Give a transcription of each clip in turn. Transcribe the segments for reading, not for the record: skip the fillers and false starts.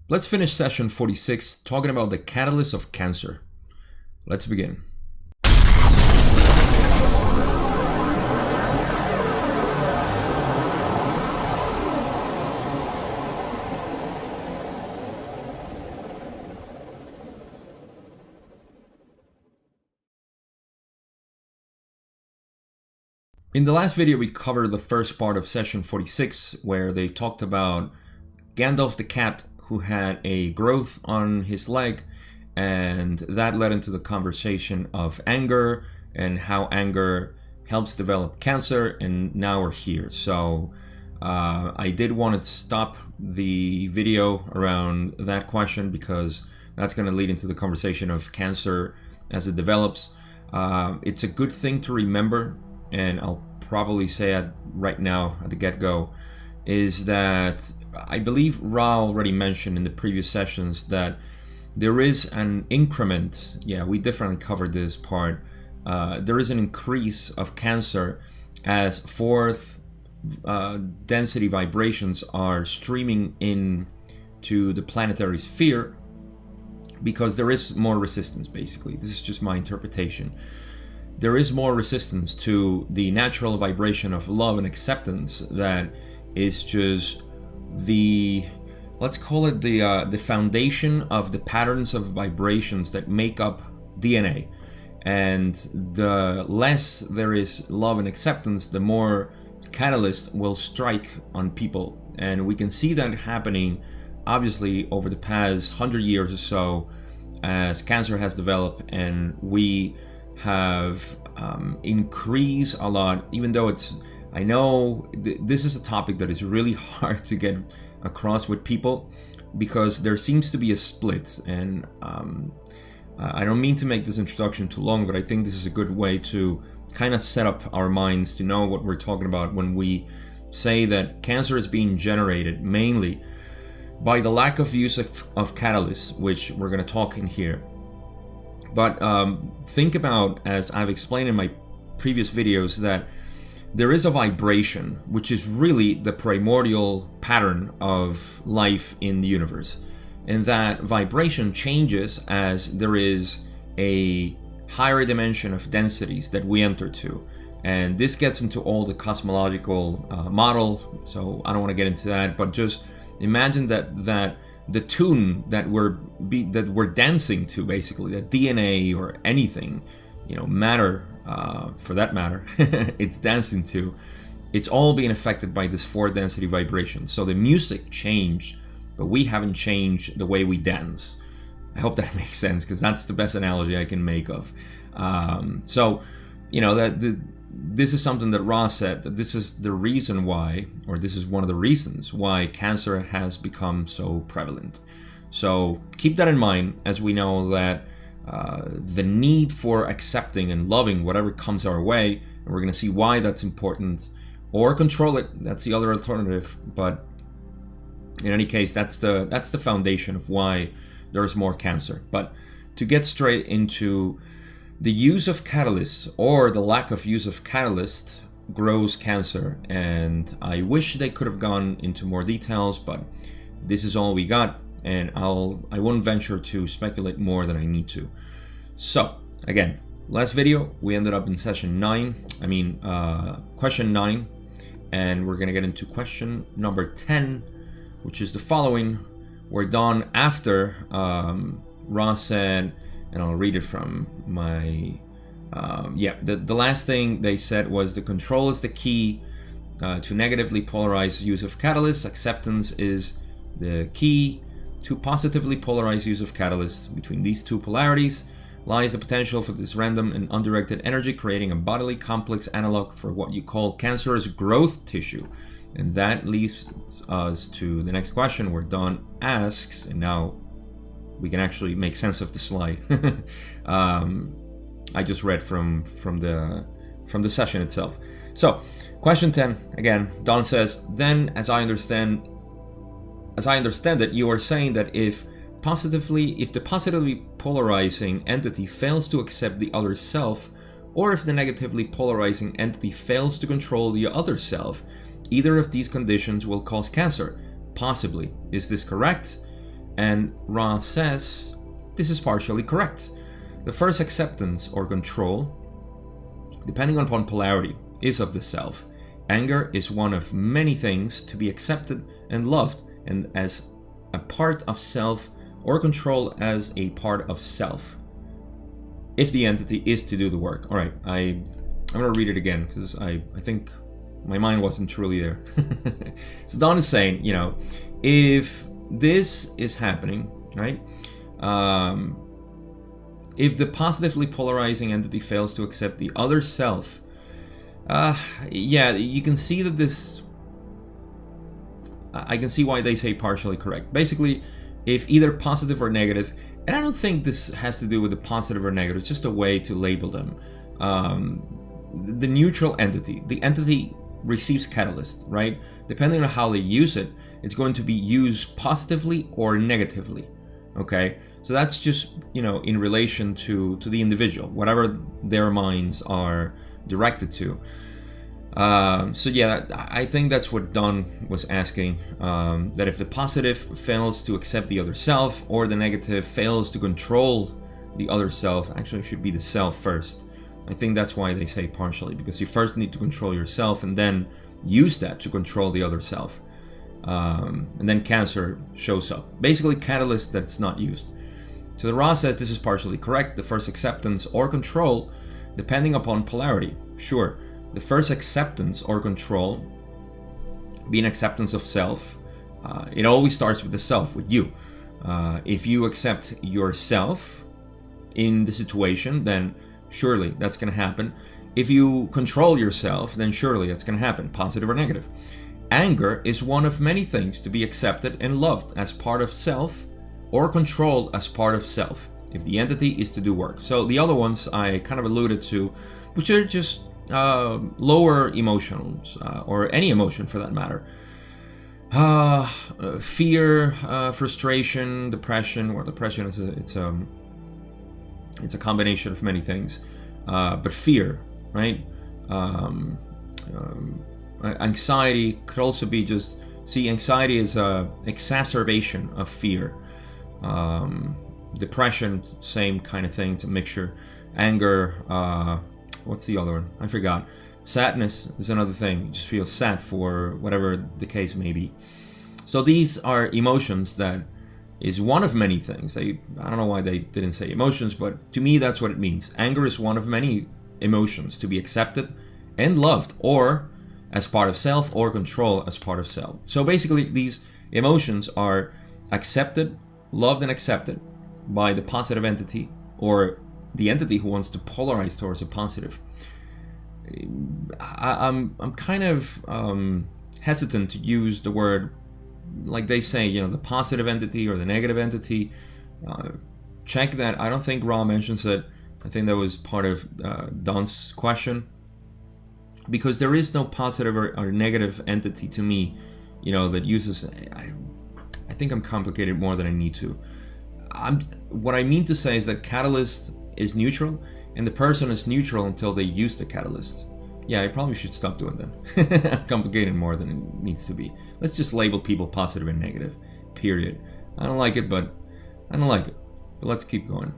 Let's finish session 46 talking about the catalyst of cancer. Let's begin. In the last video, we covered the first part of session 46, where they talked about Gandalf the cat who had a growth on his leg, and that led into the conversation of anger and how anger helps develop cancer, and now we're here. So I did want to stop the video around that question because that's going to lead into the conversation of cancer as it develops. It's a good thing to remember, and I'll probably say it right now at the get-go, is that I believe Ra already mentioned in the previous sessions that there is an increment. Yeah, we definitely covered this part. There is an increase of cancer as fourth density vibrations are streaming in to the planetary sphere, because there is more resistance. Basically, this is just my interpretation. There is more resistance to the natural vibration of love and acceptance that is just the, let's call it the foundation of the patterns of vibrations that make up DNA. And the less there is love and acceptance, the more catalyst will strike on people. And we can see that happening obviously over the past 100 years or so as cancer has developed, and we have increased a lot, even though it's, I know this is a topic that is really hard to get across with people because there seems to be a split, and I don't mean to make this introduction too long, but I think this is a good way to kind of set up our minds to know what we're talking about when we say that cancer is being generated mainly by the lack of use of catalysts, which we're going to talk in here. But think about, as I've explained in my previous videos, that there is a vibration, which is really the primordial pattern of life in the universe. And that vibration changes as there is a higher dimension of densities that we enter to. And this gets into all the cosmological model, so I don't want to get into that, but just imagine that the tune that we're dancing to, basically, that DNA or anything, matter, for that matter, it's dancing to, it's all being affected by this four density vibration. So the music changed, but we haven't changed the way we dance. I hope that makes sense, because that's the best analogy I can make of. This is something that Ross said, that this is the reason why, or this is one of the reasons why cancer has become so prevalent. So keep that in mind, as we know that the need for accepting and loving whatever comes our way, and we're going to see why that's important, or control it. That's the other alternative. But in any case, that's the foundation of why there's more cancer. But to get straight into the use of catalysts, or the lack of use of catalysts, grows cancer. And I wish they could have gone into more details, but this is all we got, and I won't venture to speculate more than I need to. So again, last video we ended up in question 9, and we're gonna get into question number 10, which is the following. We're done after Ross said, and I'll read it from my, the last thing they said was the control is the key to negatively polarized use of catalysts. Acceptance is the key to positively polarized use of catalysts. Between these two polarities lies the potential for this random and undirected energy, creating a bodily complex analog for what you call cancerous growth tissue. And that leads us to the next question, where Don asks, and now we can actually make sense of the slide. I just read from the session itself. So, question 10 again. Don says, then, as I understand it, you are saying that if the positively polarizing entity fails to accept the other self, or if the negatively polarizing entity fails to control the other self, either of these conditions will cause cancer. Possibly. Is this correct? And Ra says, this is partially correct. The first acceptance or control, depending upon polarity, is of the self. Anger is one of many things to be accepted and loved, and as a part of self, or control as a part of self, if the entity is to do the work. All right, I'm going to read it again because I think my mind wasn't truly there. So Don is saying, if this is happening, right? If the positively polarizing entity fails to accept the other self, yeah, you can see that this, I can see why they say partially correct. Basically, if either positive or negative, and I don't think this has to do with the positive or negative, it's just a way to label them. The neutral entity, the entity receives catalyst, right? Depending on how they use it, it's going to be used positively or negatively, okay? So that's just, in relation to the individual, whatever their minds are directed to. So yeah, I think that's what Don was asking, that if the positive fails to accept the other self, or the negative fails to control the other self, actually it should be the self first. I think that's why they say partially, because you first need to control yourself and then use that to control the other self. And then cancer shows up. Basically catalyst that's not used. So the Ra says this is partially correct. The first acceptance or control, depending upon polarity. Sure. The first acceptance or control, being acceptance of self, it always starts with the self, with you. If you accept yourself in the situation, then surely that's going to happen. If you control yourself, then surely that's going to happen, positive or negative. Anger is one of many things to be accepted and loved as part of self, or controlled as part of self, if the entity is to do work. So the other ones I kind of alluded to, which are just lower emotions, or any emotion for that matter. Fear, frustration, depression. Well, depression is it's a combination of many things, but fear, right? Anxiety could also be just, anxiety is a exacerbation of fear. Depression, same kind of thing, it's a mixture. Anger, what's the other one? I forgot. Sadness is another thing. You just feel sad for whatever the case may be. So these are emotions that is one of many things. I don't know why they didn't say emotions, but to me that's what it means. Anger is one of many emotions to be accepted and loved, or as part of self, or control as part of self. So basically these emotions are accepted, loved and accepted by the positive entity, or the entity who wants to polarize towards a positive. I'm kind of hesitant to use the word, like they say, the positive entity or the negative entity. Check that. I don't think Ra mentions it. I think that was part of Don's question, because there is no positive or negative entity to me, that uses. I think I'm complicated more than I need to. What I mean to say is that catalyst is neutral, and the person is neutral until they use the catalyst. Yeah, I probably should stop doing that. I'm complicated more than it needs to be. Let's just label people positive and negative, period. I don't like it, but let's keep going.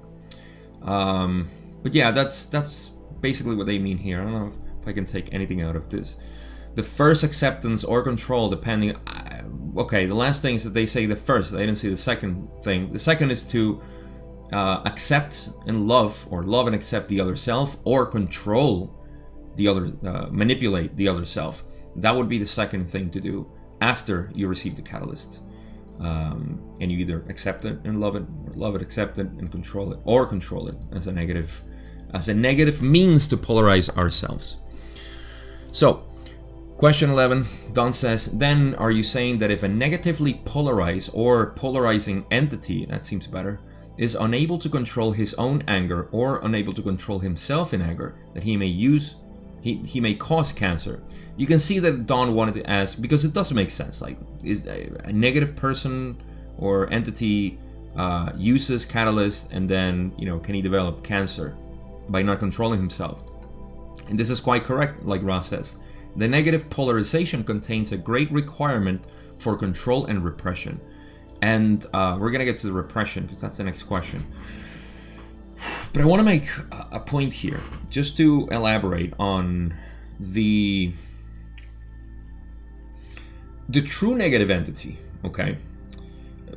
But yeah, that's basically what they mean here. I don't know if I can take anything out of this. The first acceptance or control, depending. Okay, the last thing is that they say the first. They didn't say the second thing. The second is to accept and love, or love and accept the other self, or control the other, manipulate the other self. That would be the second thing to do after you receive the catalyst. And you either accept it and love it, or love it, accept it, and control it, or control it as a negative means to polarize ourselves. So, question 11, Don says, then are you saying that if a negatively polarized or polarizing entity, that seems better, is unable to control his own anger, or unable to control himself in anger, that he may cause cancer? You can see that Don wanted to ask, because it doesn't make sense. Like, is a negative person or entity uses catalyst, and then can he develop cancer by not controlling himself? And this is quite correct, like Ross says. The negative polarization contains a great requirement for control and repression. And we're gonna get to the repression because that's the next question. But I want to make a point here, just to elaborate on the true negative entity. Okay.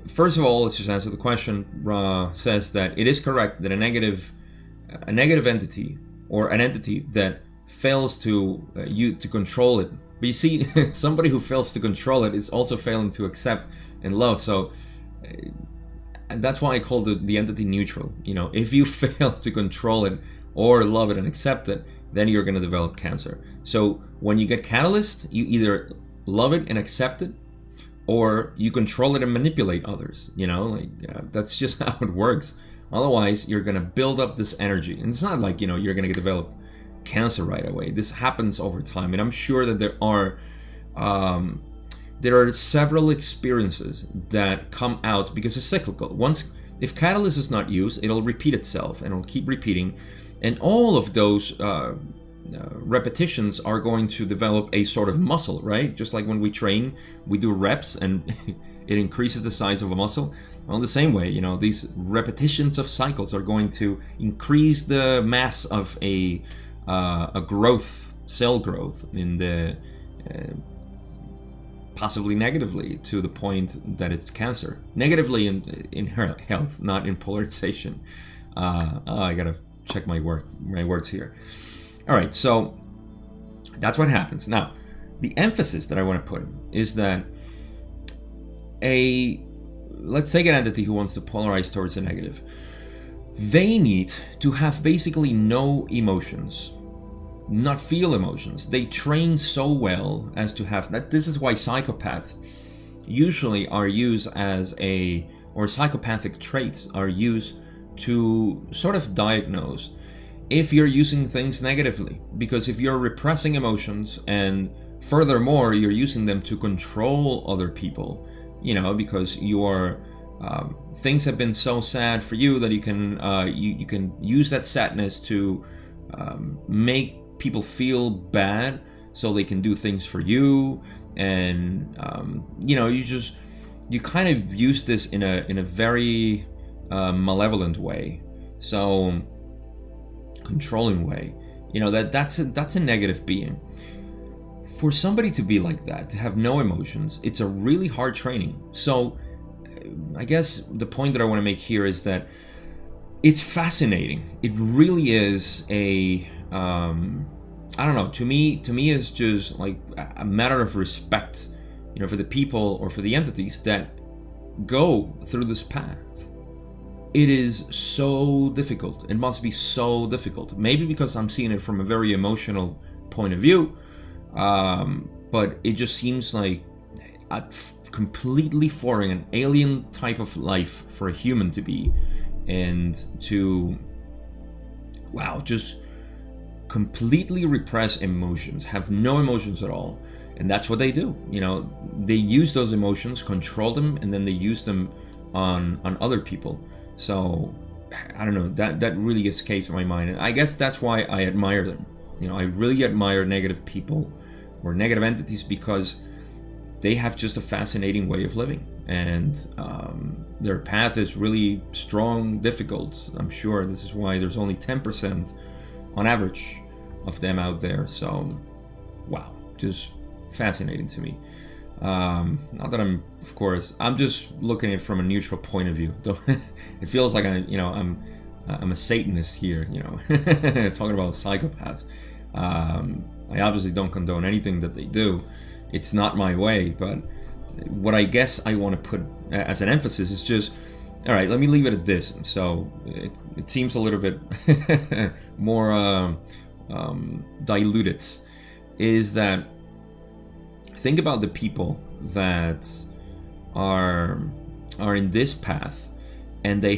First of all, let's just answer the question. Says that it is correct that a negative entity, or an entity that fails to control it. But you see, somebody who fails to control it is also failing to accept and love. So and that's why I called it the entity neutral. You know, if you fail to control it or love it and accept it, then you're going to develop cancer. So when you get catalyst, you either love it and accept it, or you control it and manipulate others. You know, like that's just how it works. Otherwise, you're going to build up this energy. And it's not like, you know, you're going to develop cancer right away. This happens over time. And I'm sure that there are several experiences that come out because it's cyclical. Once, if catalyst is not used, it'll repeat itself and it'll keep repeating. And all of those repetitions are going to develop a sort of muscle, right? Just like when we train, we do reps and it increases the size of a muscle. Well, the same way, you know, these repetitions of cycles are going to increase the mass of a growth, cell growth in the possibly negatively to the point that it's cancer. Negatively in health, not in polarization. I gotta check my words here. All right, so that's what happens. Now, the emphasis that I want to put is that let's take an entity who wants to polarize towards the negative. They need to have basically no emotions, not feel emotions. They train so well as to have that. This is why psychopaths usually are used or psychopathic traits are used to sort of diagnose if you're using things negatively. Because if you're repressing emotions and furthermore you're using them to control other people, you know, because things have been so sad for you that you can use that sadness to make people feel bad so they can do things for you. And you know, you kind of use this in a very malevolent way, so controlling way, you know, that's a negative being. For somebody to be like that, to have no emotions, it's a really hard training. So I guess the point that I want to make here is that it's fascinating. It really is I don't know, to me it's just like a matter of respect, you know, for the people or for the entities that go through this path. It is so difficult. It must be so difficult. Maybe because I'm seeing it from a very emotional point of view, but it just seems like a completely foreign, an alien type of life for a human to be, and to, just completely repress emotions, have no emotions at all. And that's what they do. You know, they use those emotions, control them, and then they use them on other people. So I don't know, that really escapes my mind. And I guess that's why I admire them. You know, I really admire negative people or negative entities because they have just a fascinating way of living. And their path is really strong, difficult. I'm sure this is why there's only 10% on average of them out there. So, wow, just fascinating to me. Not that I'm just looking at it from a neutral point of view. It feels like I'm a Satanist here, you know, talking about psychopaths. I obviously don't condone anything that they do. It's not my way, but what I guess I want to put as an emphasis is just, all right, let me leave it at this. So it seems a little bit more diluted, is that think about the people that are in this path, and they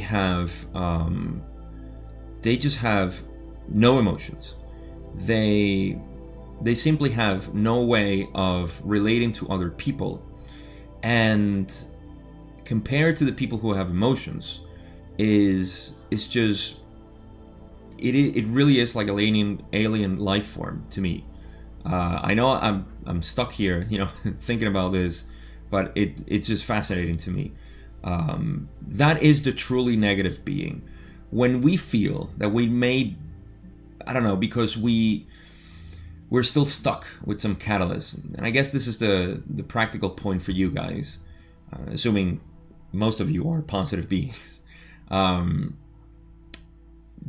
just have no emotions. They simply have no way of relating to other people. And compared to the people who have emotions, it really is like an alien life form to me. I know I'm stuck here, you know, thinking about this, but it's just fascinating to me. That is the truly negative being. When we feel that we may, I don't know, because we're still stuck with some catalyst, and I guess this is the practical point for you guys, assuming most of you are positive beings.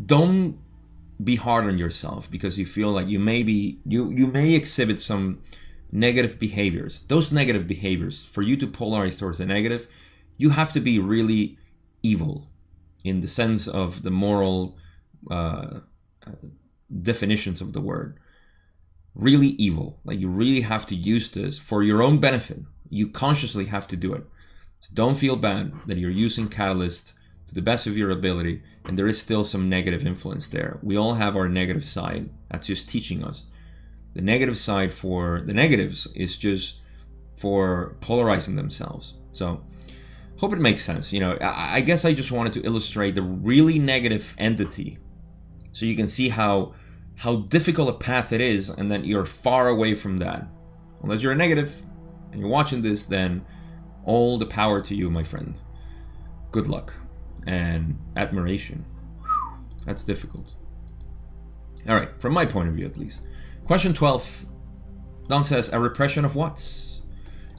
Don't be hard on yourself because you feel like you may exhibit some negative behaviors. Those negative behaviors, for you to polarize towards the negative, you have to be really evil in the sense of the moral definitions of the word. Really evil. Like, you really have to use this for your own benefit. You consciously have to do it. So don't feel bad that you're using catalyst to the best of your ability and there is still some negative influence there. We all have our negative side. That's just teaching us. The negative side for the negatives is just for polarizing themselves. So hope it makes sense. I guess I just wanted to illustrate the really negative entity so you can see how difficult a path it is, and that you're far away from that. Unless you're a negative and you're watching this, then all the power to you, my friend. Good luck and admiration. That's difficult. All right, from my point of view at least. Question 12. Don says, a repression of what?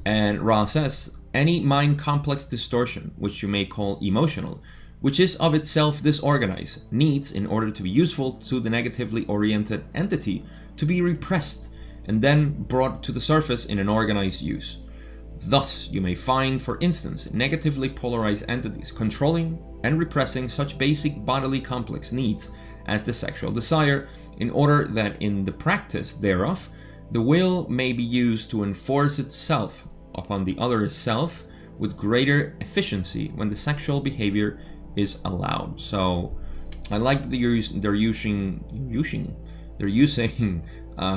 And Ra says, any mind complex distortion, which you may call emotional, which is of itself disorganized, needs, in order to be useful to the negatively oriented entity, to be repressed and then brought to the surface in an organized use. Thus, you may find, for instance, negatively polarized entities controlling and repressing such basic bodily complex needs as the sexual desire, in order that in the practice thereof, the will may be used to enforce itself upon the other self with greater efficiency when the sexual behavior is allowed. So I like that they're using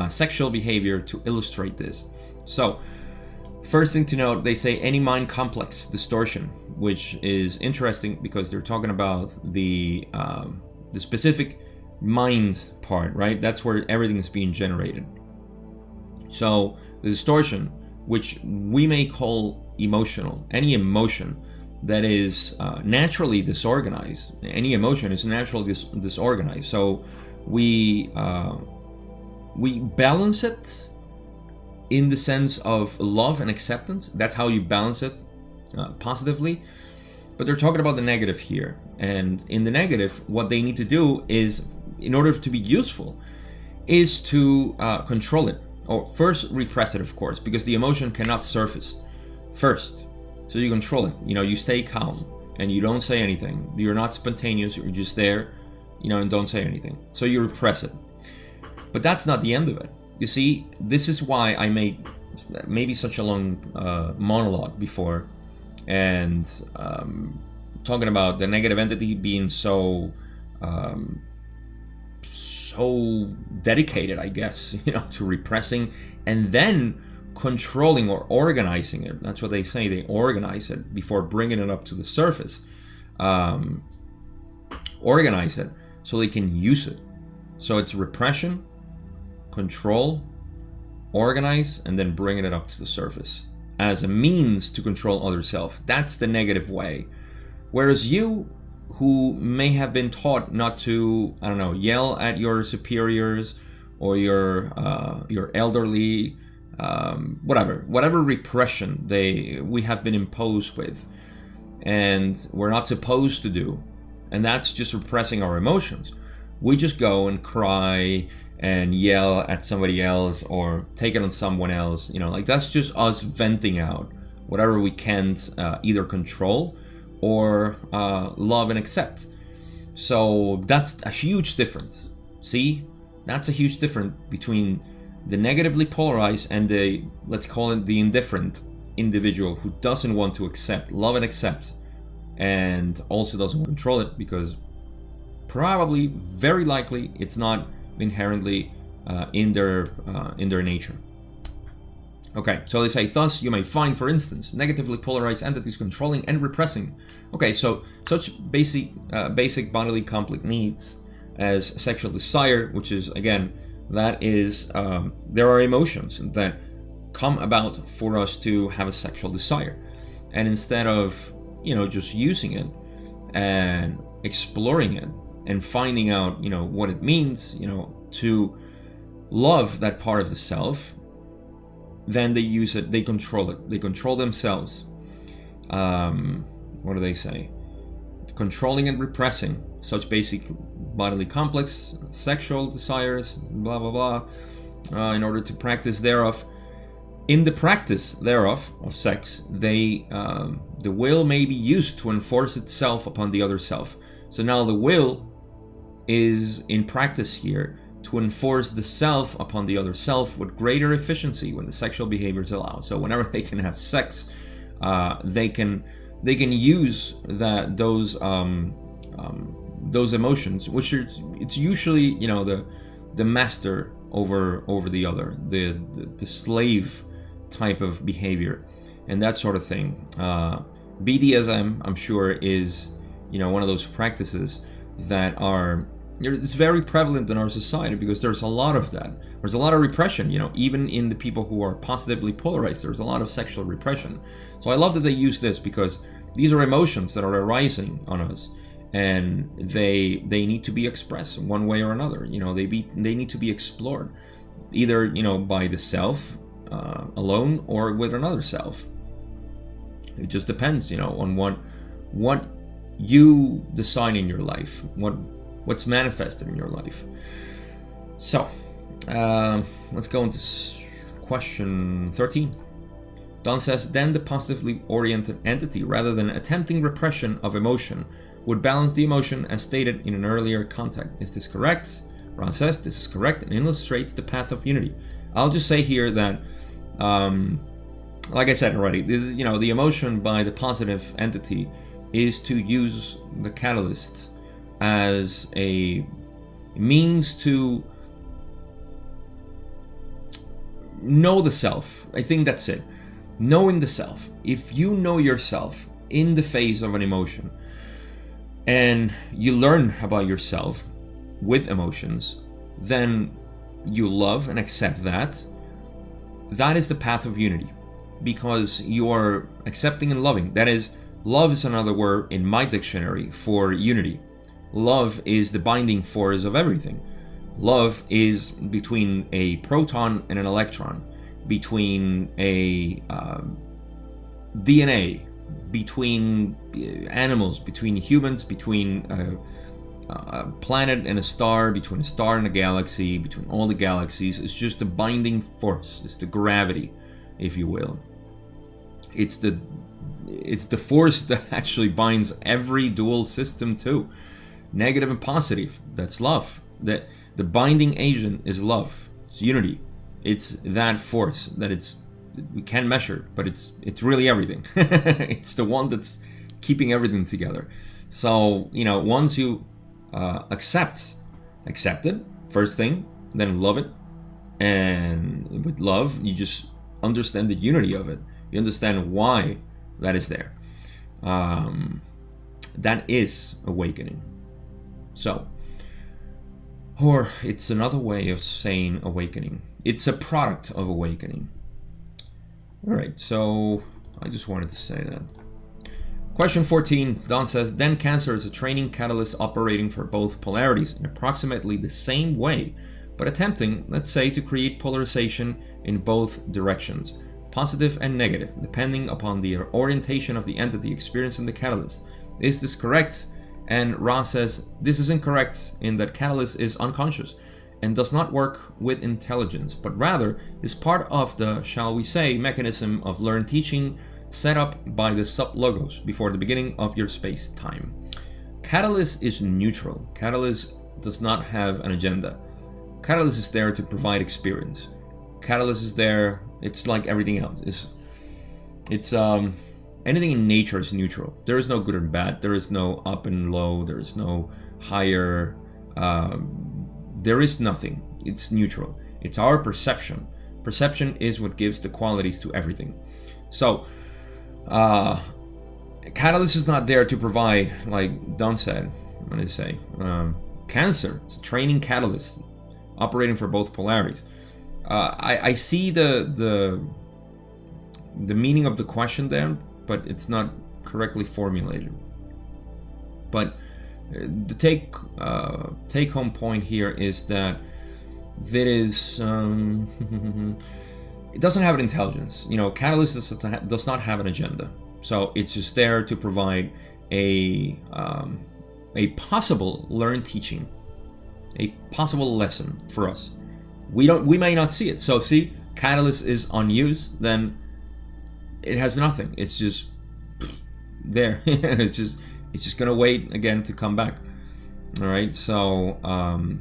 sexual behavior to illustrate this. So first thing to note, they say any mind complex distortion, which is interesting because they're talking about the specific mind part, right? That's where everything is being generated. So the distortion, which we may call emotional, any emotion that is naturally disorganized. Any emotion is naturally disorganized. So we balance it in the sense of love and acceptance. That's how you balance it positively. But they're talking about the negative here. And in the negative, what they need to do is, in order to be useful, is to control it. Or first repress it, of course, because the emotion cannot surface first. So you control it. You stay calm and you don't say anything. You're not spontaneous. You're just there, and don't say anything. So you repress it. But that's not the end of it. You see, this is why I made maybe such a long monologue before, and talking about the negative entity being so dedicated, I guess, to repressing and then controlling or organizing it. That's what they say. They organize it before bringing it up to the surface. Organize it so they can use it. So it's repression, control, organize, and then bringing it up to the surface as a means to control other self. That's the negative way. Whereas you, who may have been taught not to, yell at your superiors or your elderly, whatever repression we have been imposed with, and we're not supposed to do, and that's just repressing our emotions. We just go and cry and yell at somebody else or take it on someone else. That's just us venting out whatever we can't either control or love and accept. So that's a huge difference. See, that's a huge difference between the negatively polarized and the, let's call it, the indifferent individual who doesn't want to love and accept, and also doesn't want to control it because probably, very likely, it's not inherently in their nature. Okay, so they say, thus you may find, for instance, negatively polarized entities controlling and repressing. Okay, so such basic bodily complex needs as sexual desire, which is, again, that is, there are emotions that come about for us to have a sexual desire. And instead of, just using it and exploring it and finding out, what it means, to love that part of the self, then they use it, they control it, they control themselves. What do they say? Controlling and repressing such basic bodily complex, sexual desires, blah, blah, blah, in order to practice thereof. In the practice thereof, of sex, the will may be used to enforce itself upon the other self. So now the will is in practice here to enforce the self upon the other self with greater efficiency when the sexual behaviors allow. So whenever they can have sex, they can use those emotions, which it's usually the master over the other, the slave type of behavior and that sort of thing. BDSM, I'm sure, is one of those practices that it's very prevalent in our society because there's a lot of that. There's a lot of repression, even in the people who are positively polarized. There's a lot of sexual repression. So I love that they use this because these are emotions that are arising on us, and they need to be expressed one way or another. They need to be explored, either by the self alone or with another self. It just depends, on what you decide in your life, what's manifested in your life. So let's go into question 13. Don says, then the positively oriented entity, rather than attempting repression of emotion, would balance the emotion as stated in an earlier contact. Is this correct? Ron says this is correct and illustrates the path of unity. I'll just say here that, like I said already, the emotion by the positive entity is to use the catalyst as a means to know the self. I think that's it. Knowing the self. If you know yourself in the face of an emotion and you learn about yourself with emotions, then you love and accept that. That is the path of unity, because you are accepting and loving. That is, love is another word in my dictionary for unity. Love is the binding force of everything. Love is between a proton and an electron, between a DNA, between animals, between humans, between a planet and a star, between a star and a galaxy, between all the galaxies. It's just the binding force. It's the gravity, if you will. It's the force that actually binds every dual system too. Negative and positive. That's love. The binding agent is love. It's unity. It's that force that we can't measure, but it's really everything. It's the one that's keeping everything together. So once you accept it, first thing, then love it, and with love you just understand the unity of it. You understand why that is there. That is awakening. So, or it's another way of saying awakening. It's a product of awakening. All right, so I just wanted to say that. Question 14, Don says, then Cancer is a training catalyst operating for both polarities in approximately the same way, but attempting, let's say, to create polarization in both directions, positive and negative, depending upon the orientation of the entity experiencing the catalyst. Is this correct? And Ra says, this is incorrect in that catalyst is unconscious and does not work with intelligence, but rather is part of the, shall we say, mechanism of learned teaching set up by the sub-logos before the beginning of your space-time. Catalyst is neutral. Catalyst does not have an agenda. Catalyst is there to provide experience. Catalyst is there, it's like everything else. It's anything in nature is neutral. There is no good and bad. There is no up and low. There is no higher. There is nothing. It's neutral. It's our perception. Perception is what gives the qualities to everything. So, catalyst is not there to provide, like Don said. I'm going to say, Cancer is a training catalyst operating for both polarities. I see the meaning of the question there, but it's not correctly formulated. But the take home point here is that there is it doesn't have an intelligence. Catalyst does not have an agenda, so it's just there to provide a possible learned teaching, a possible lesson for us. We may not see it. So see, catalyst is unused, then it has nothing. It's just there. it's just gonna wait again to come back. All right, so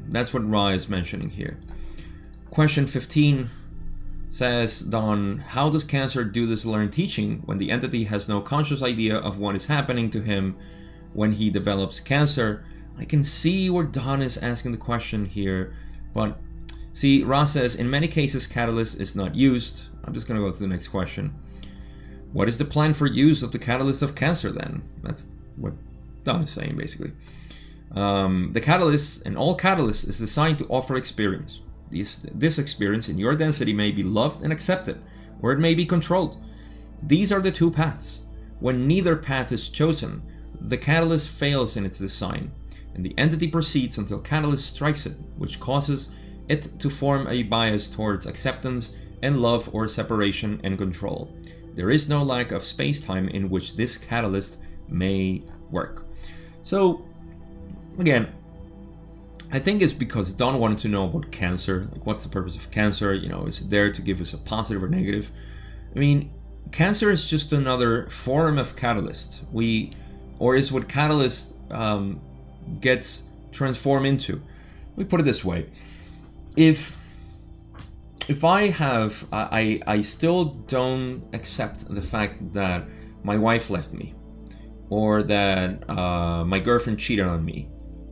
that's what Ra is mentioning here. Question 15 says, Don, how does Cancer do this learned teaching when the entity has no conscious idea of what is happening to him when he develops Cancer? I can see where Don is asking the question here, but see, Ra says, in many cases, catalyst is not used. I'm just going to go to the next question. What is the plan for use of the catalyst of Cancer then? That's what Don is saying, basically. The catalyst, and all catalyst, is designed to offer experience. This experience in your density may be loved and accepted, or it may be controlled. These are the two paths. When neither path is chosen, the catalyst fails in its design, and the entity proceeds until catalyst strikes it, which causes it to form a bias towards acceptance and love, or separation and control. There is no lack of space-time in which this catalyst may work. So, again, I think it's because Don wanted to know about Cancer. Like, what's the purpose of Cancer? Is it there to give us a positive or negative? I mean, Cancer is just another form of catalyst. Or is what catalyst gets transformed into. Let me put it this way: if I still don't accept the fact that my wife left me, or that my girlfriend cheated on me,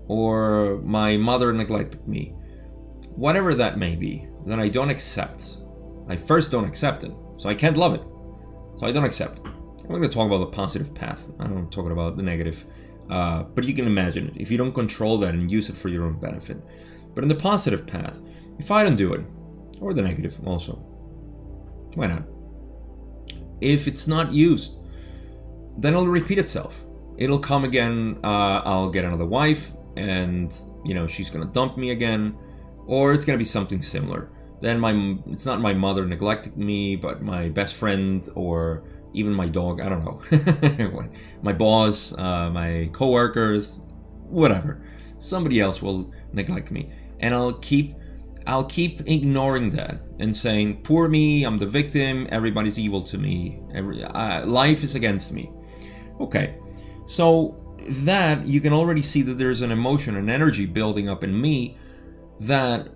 or my mother neglected me, whatever that may be, then I don't accept. I first don't accept it, so I can't love it. So I don't accept it. I'm going to talk about the positive path. I'm talking about the negative. But you can imagine it if you don't control that and use it for your own benefit. But in the positive path, if I don't do it, or the negative also, why not? If it's not used, then it'll repeat itself. It'll come again. I'll get another wife, and she's gonna dump me again, or it's gonna be something similar. Then it's not my mother neglecting me, but my best friend, or even my dog. I don't know. My boss, my coworkers, whatever. Somebody else will neglect me, and I'll keep ignoring that and saying, "Poor me. I'm the victim. Everybody's evil to me. Life is against me." Okay, so that you can already see that there's an emotion, an energy building up in me that,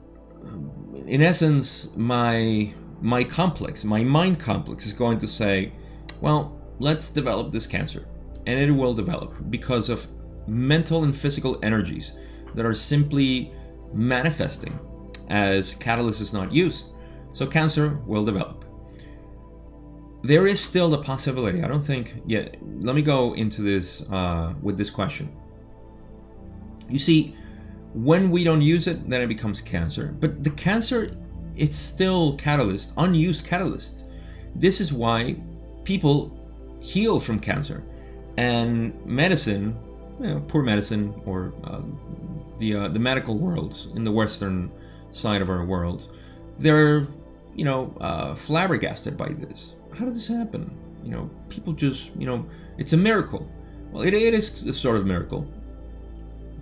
in essence, my mind complex is going to say, well, let's develop this Cancer. And it will develop because of mental and physical energies that are simply manifesting as catalyst is not used. So Cancer will develop. There is still the possibility, I don't think, yeah, let me go into this with this question. You see, when we don't use it, then it becomes Cancer. But the Cancer, it's still catalyst, unused catalyst. This is why people heal from Cancer. And medicine, poor medicine, or the medical world in the Western side of our world, they're, flabbergasted by this. How did this happen? People just, it's a miracle. Well, it is a sort of miracle.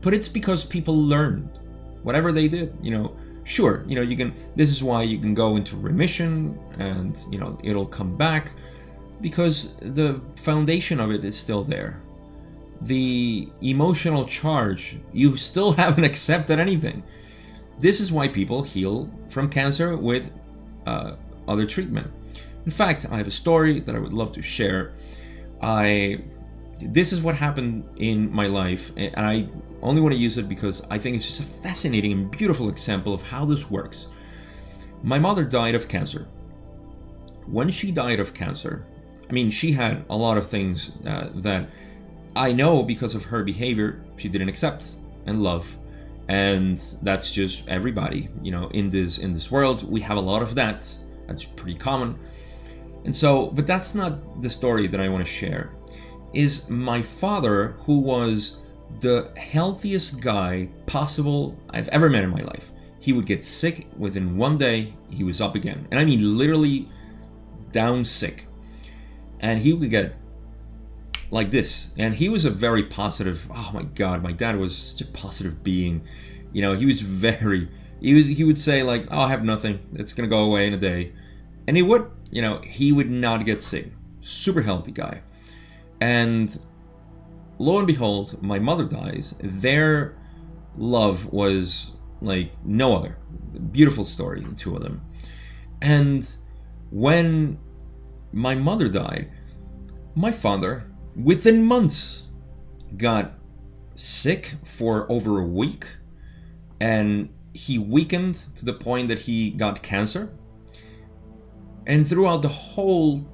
But it's because people learned whatever they did. Sure, you can, this is why you can go into remission and, it'll come back, because the foundation of it is still there. The emotional charge, you still haven't accepted anything. This is why people heal from Cancer with other treatment. In fact, I have a story that I would love to share. This is what happened in my life, and I only want to use it because I think it's just a fascinating and beautiful example of how this works. My mother died of cancer. When she died of cancer, she had a lot of things that I know because of her behavior she didn't accept and love. And that's just everybody, in this world, we have a lot of that. That's pretty common. And so, but that's not the story that I want to share. is my father, who was the healthiest guy possible I've ever met in my life. He would get sick within one day, he was up again. And I mean literally down sick. And he would get like this. And he was a very positive, oh my God, my dad was such a positive being. You know, he would say like, oh, I have nothing, it's gonna go away in a day. And he would, you know, he would not get sick. Super healthy guy. And lo and behold, my mother dies. Their love was like no other. Beautiful story, the two of them. And when my mother died, my father, within months, got sick for over a week, and he weakened to the point that he got cancer. And throughout the whole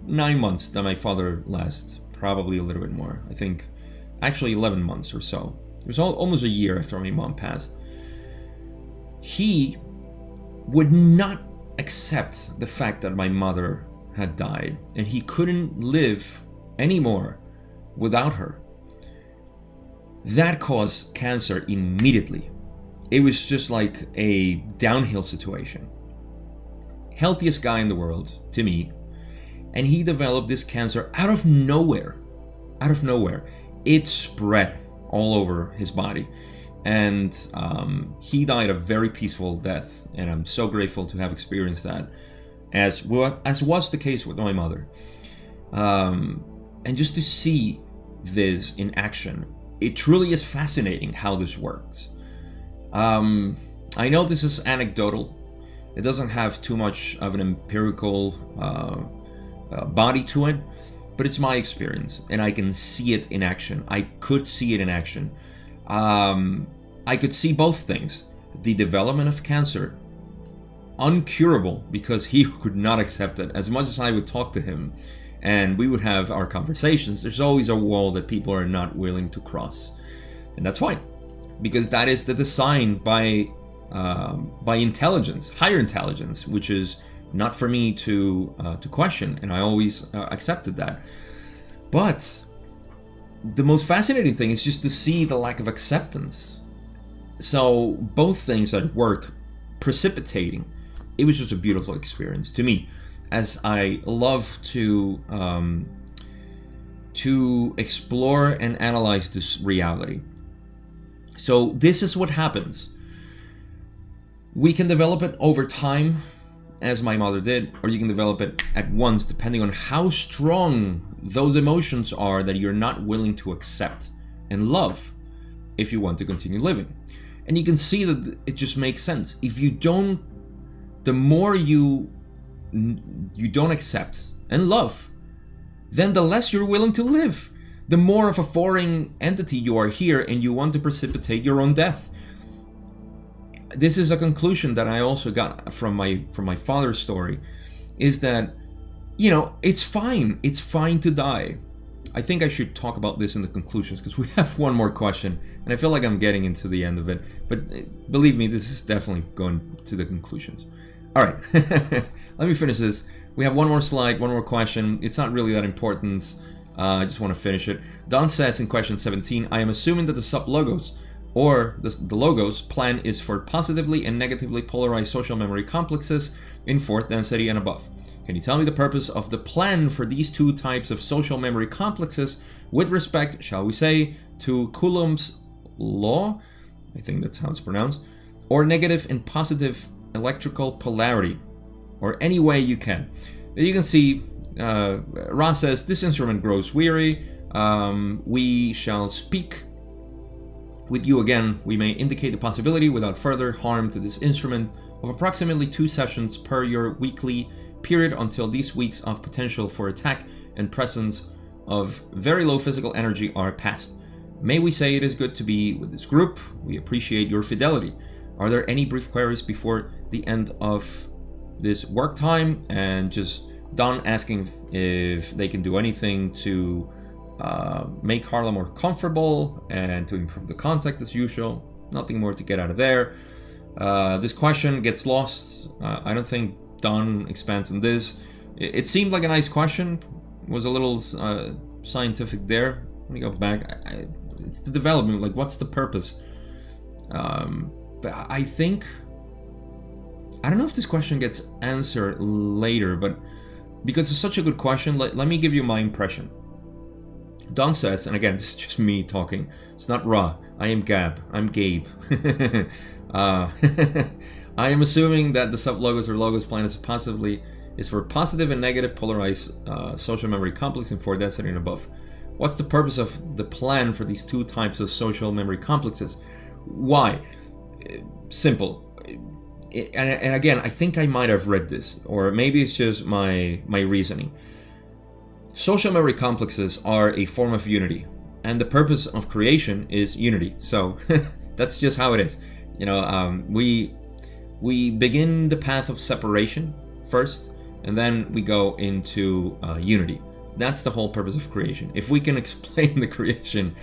9 months that my father lasted, probably a little bit more, I think actually 11 months or so, it was almost a year after my mom passed, he would not accept the fact that my mother had died, and he couldn't live anymore without her. That caused cancer immediately. It was just like a downhill situation. Healthiest guy in the world, to me, and he developed this cancer out of nowhere. Out of nowhere. It spread all over his body. And he died a very peaceful death. And I'm so grateful to have experienced that, as was the case with my mother. And just to see this in action, it truly is fascinating how this works. I know this is anecdotal. It doesn't have too much of an empirical body to it, but it's my experience, and I can see it in action. I could see it in action. I could see both things. The development of cancer, uncurable, because he could not accept it. As much as I would talk to him and we would have our conversations, there's always a wall that people are not willing to cross. And that's fine, because that is the design by intelligence, higher intelligence, which is not for me to question, and I always accepted that. But the most fascinating thing is just to see the lack of acceptance. So both things at work precipitating, it was just a beautiful experience to me, as I love to explore and analyze this reality. So this is what happens. We can develop it over time, as my mother did, or you can develop it at once, depending on how strong those emotions are that you're not willing to accept and love if you want to continue living. And you can see that it just makes sense. If you don't, the more you don't accept and love, then the less you're willing to live. The more of a foreign entity you are here, and you want to precipitate your own death. This is a conclusion that I also got from my father's story, is that, you know, it's fine to die. I think I should talk about this in the conclusions, because we have one more question, and I feel like I'm getting into the end of it, but believe me, this is definitely going to the conclusions. All right, let me finish this. We have one more slide, one more question. It's not really that important. I just want to finish it. Don says in question 17, I am assuming that the sub-logos or the logos plan is for positively and negatively polarized social memory complexes in fourth density and above. Can you tell me the purpose of the plan for these two types of social memory complexes with respect, shall we say, to Coulomb's law? I think that's how it's pronounced. Or negative and positive electrical polarity, or any way you can. You can see, Ross says, this instrument grows weary. We shall speak with you again. We may indicate the possibility without further harm to this instrument of approximately 2 sessions per your weekly period until these weeks of potential for attack and presence of very low physical energy are past. May we say it is good to be with this group. We appreciate your fidelity. Are there any brief queries before the end of this work time? And just Don asking if they can do anything to make Carla more comfortable and to improve the contact as usual. Nothing more to get out of there. This question gets lost. I don't think Don expands on this. It seemed like a nice question. It was a little scientific there. Let me go back. It's the development. Like, what's the purpose? But I think, I don't know if this question gets answered later, but because it's such a good question, let me give you my impression. Don says, and again, this is just me talking. It's not Ra. I am Gab. I'm Gabe. I am assuming that the sublogos or logos plan is for positive and negative polarized social memory complex in 4 density and above. What's the purpose of the plan for these 2 types of social memory complexes? Why? Simple. And again, I think I might have read this, or maybe it's just my reasoning. Social memory complexes are a form of unity, and the purpose of creation is unity. So that's just how it is. We begin the path of separation first, and then we go into unity. That's the whole purpose of creation. If we can explain the creation,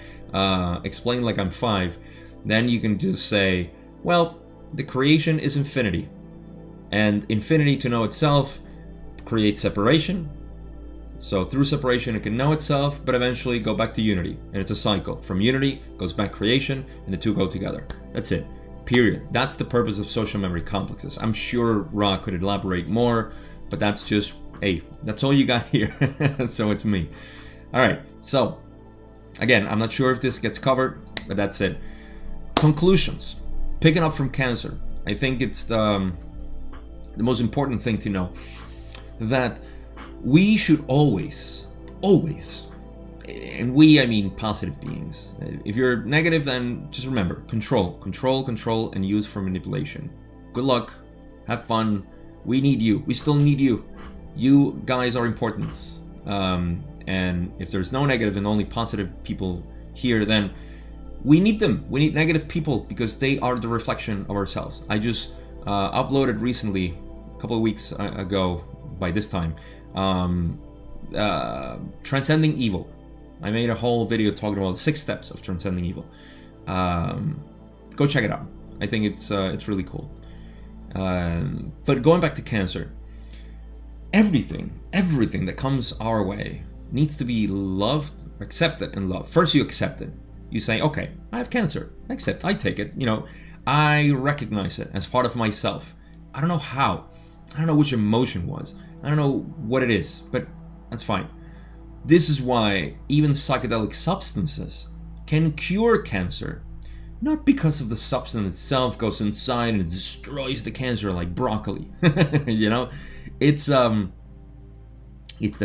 explain like I'm 5, then you can just say, well, the creation is infinity, and infinity to know itself creates separation. So through separation it can know itself, but eventually go back to unity, and it's a cycle. From unity goes back creation, and the 2 go together. That's it. Period. That's the purpose of social memory complexes. I'm sure Ra could elaborate more, but that's just, hey, that's all you got here. So it's me. All right. So again, I'm not sure if this gets covered, but that's it. Conclusions. Picking up from cancer. I think it's the most important thing to know, that we should always, and we, I mean positive beings. If you're negative, then just remember, control, and use for manipulation. Good luck, have fun. We need you. We still need you. You guys are important. And if there's no negative and only positive people here, then we need them. We need negative people because they are the reflection of ourselves. I just uploaded recently, a couple of weeks ago by this time, transcending evil. I made a whole video talking about the 6 steps of transcending evil. Go check it out. I think it's really cool. But going back to cancer, everything that comes our way needs to be loved, accepted, and loved. First, you accept it. You say, okay, I have cancer. I accept. I take it. I recognize it as part of myself. I don't know how. I don't know which emotion was. I don't know what it is, but that's fine. This is why even psychedelic substances can cure cancer. Not because of the substance itself goes inside and destroys the cancer like broccoli. It's the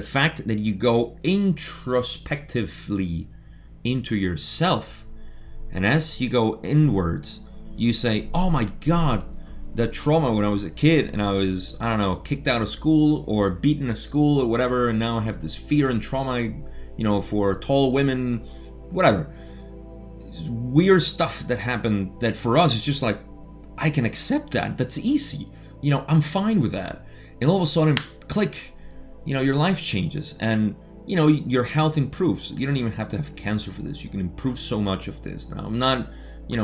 fact that you go introspectively into yourself, and as you go inwards, you say, oh my God, that trauma when I was a kid and I was, I don't know, kicked out of school or beaten at school or whatever, and now I have this fear and trauma, for tall women, whatever. Weird stuff that happened that for us is just like, I can accept that. That's easy. I'm fine with that. And all of a sudden, click, your life changes and, your health improves. You don't even have to have cancer for this. You can improve so much of this. Now, I'm not,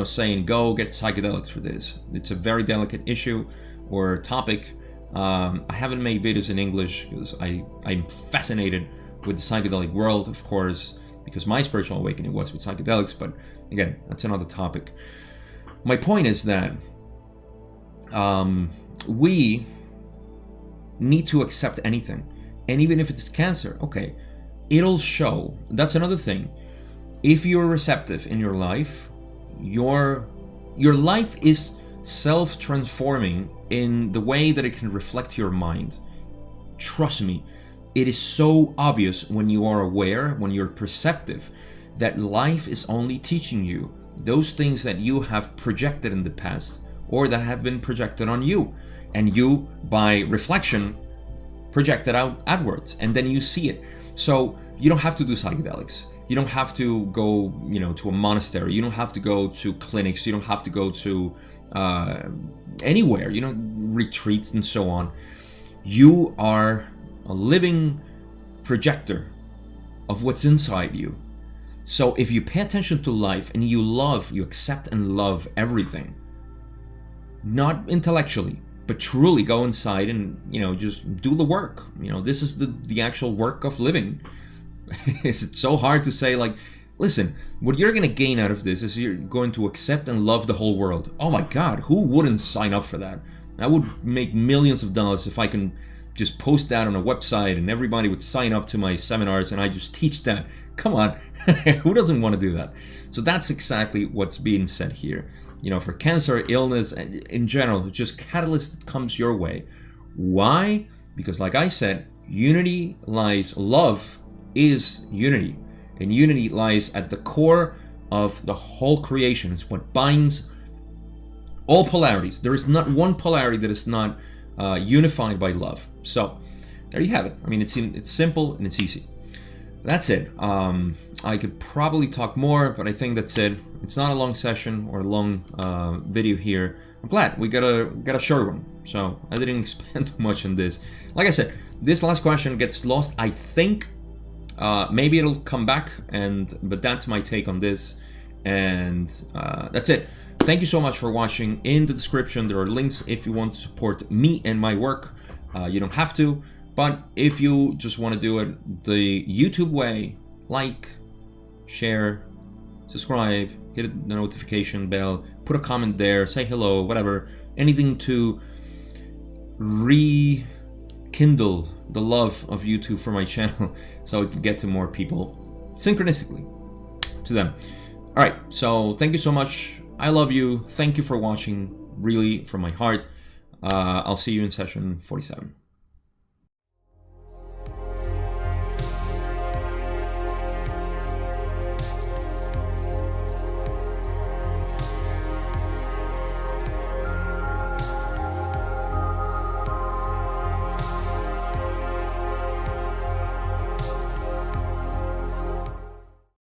saying go get psychedelics for this. It's a very delicate issue or topic. I haven't made videos in English because I'm fascinated with the psychedelic world, of course, because my spiritual awakening was with psychedelics, but again, that's another topic. My point is that we need to accept anything, and even if it's cancer, okay, it'll show. That's another thing. If you're receptive in your life, your life is self-transforming in the way that it can reflect your mind. Trust me, it is so obvious when you are aware, when you're perceptive, that life is only teaching you those things that you have projected in the past or that have been projected on you, and you, by reflection, project it outwards, and then you see it. So you don't have to do psychedelics. You don't have to go, to a monastery. You don't have to go to clinics. You don't have to go to anywhere, retreats and so on. You are a living projector of what's inside you. So if you pay attention to life and you accept and love everything, not intellectually, but truly go inside and, just do the work. This is the actual work of living. Is it so hard to say, like, listen, what you're going to gain out of this is you're going to accept and love the whole world. Oh my God, who wouldn't sign up for that? I would make millions of dollars if I can just post that on a website and everybody would sign up to my seminars and I just teach that. Come on, who doesn't want to do that? So that's exactly what's being said here. You know, for cancer, illness, in general, it's just catalyst that comes your way. Why? Because like I said, unity lies, love is unity. And unity lies at the core of the whole creation. It's what binds all polarities. There is not one polarity that is not unified by love. So there you have it. I mean, it's simple and it's easy. That's it. I could probably talk more, but I think that's it. It's not a long session or a long video here. I'm glad we got a short one, so I didn't expand too much on this. Like I said, this last question gets lost. I think maybe it'll come back, but that's my take on this, and that's it. Thank you so much for watching. In the description there are links if you want to support me and my work. You don't have to, but if you just want to do it the YouTube way, like, share, subscribe, hit the notification bell, put a comment there, say hello, whatever, anything to rekindle the love of YouTube for my channel so it can get to more people synchronistically to them. All right, so thank you so much. I love you. Thank you for watching, really, from my heart. I'll see you in session 47.